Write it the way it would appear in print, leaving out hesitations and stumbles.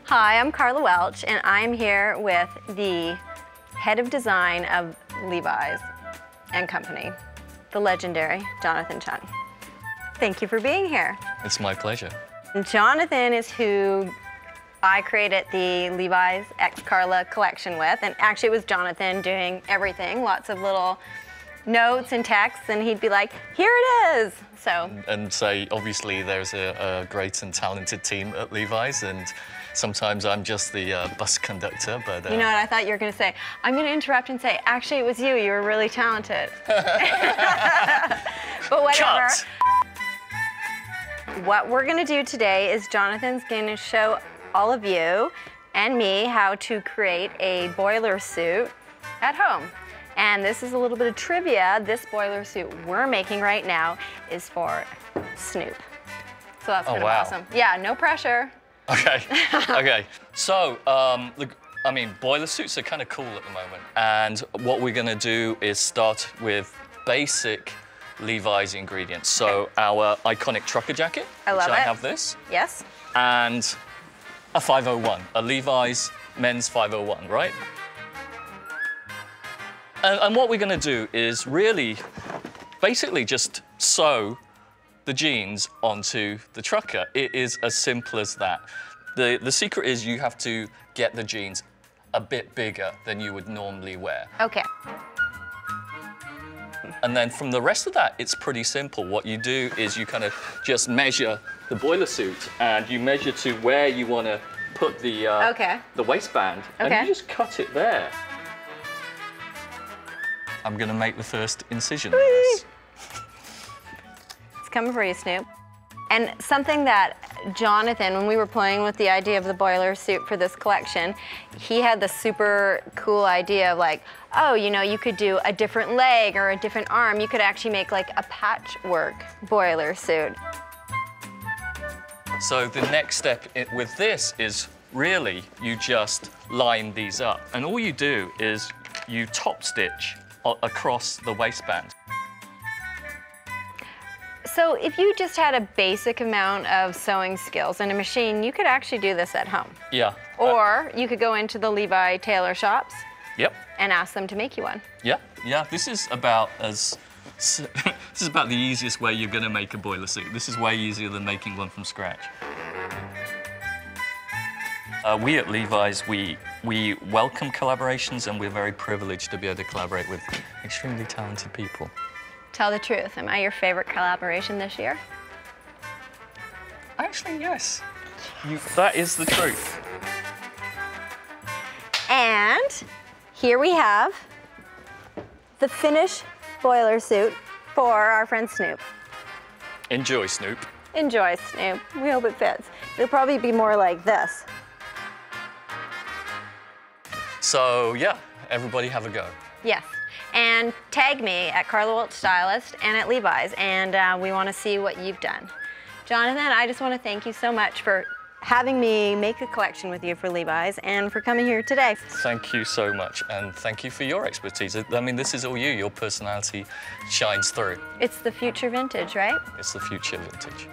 Hi, I'm Karla Welch, and I'm here with the head of design of Levi's and Company, the legendary Jonathan Cheung. Thank you for being here. It's my pleasure. Jonathan is who I created the Levi's xkarla collection with, and actually it was Jonathan doing everything, lots of little notes and texts, and he'd be like, here it is. And say, obviously, there's a great and talented team at Levi's, and sometimes I'm just the bus conductor, but... You know what I thought you were going to say? I'm going to interrupt and say, actually, it was you. You were really talented. But whatever. Cut. What we're going to do today is Jonathan's going to show all of you and me how to create a boiler suit at home. And this is a little bit of trivia. This boiler suit we're making right now is for Snoop. So that's gonna be awesome. Yeah, no pressure. Okay, okay. So, boiler suits are kind of cool at the moment. And what we're gonna do is start with basic Levi's ingredients. So our iconic trucker jacket, I have this. Yes. And a 501, a Levi's men's 501, right? And what we're going to do is really, basically just sew the jeans onto the trucker. It is as simple as that. The secret is you have to get the jeans a bit bigger than you would normally wear. Okay. And then from the rest of that, it's pretty simple. What you do is you kind of just measure the boiler suit, and you measure to where you want to put the waistband, and you just cut it there. I'm gonna make the first incision. It's coming for you, Snoop. And something that Jonathan, when we were playing with the idea of the boiler suit for this collection, he had the super cool idea of like, oh, you know, you could do a different leg or a different arm. You could actually make like a patchwork boiler suit. So the next step with this is really you just line these up. And all you do is you top stitch across the waistband. So if you just had a basic amount of sewing skills and a machine, you could actually do this at home. Yeah. Or you could go into the Levi tailor shops. Yep. And ask them to make you one. Yeah, yeah. This is about the easiest way you're gonna make a boiler suit. This is way easier than making one from scratch. We at Levi's, we welcome collaborations, and we're very privileged to be able to collaborate with extremely talented people. Tell the truth, am I your favorite collaboration this year? Actually, yes. That is the truth. And here we have the finished boiler suit for our friend Snoop. Enjoy, Snoop. Enjoy, Snoop. We hope it fits. It'll probably be more like this. So, yeah, everybody have a go. Yes. And tag me at Karla Welch Stylist and at Levi's, and we want to see what you've done. Jonathan, I just want to thank you so much for having me make a collection with you for Levi's and for coming here today. Thank you so much, and thank you for your expertise. I mean, this is all you. Your personality shines through. It's the future vintage, right? It's the future vintage.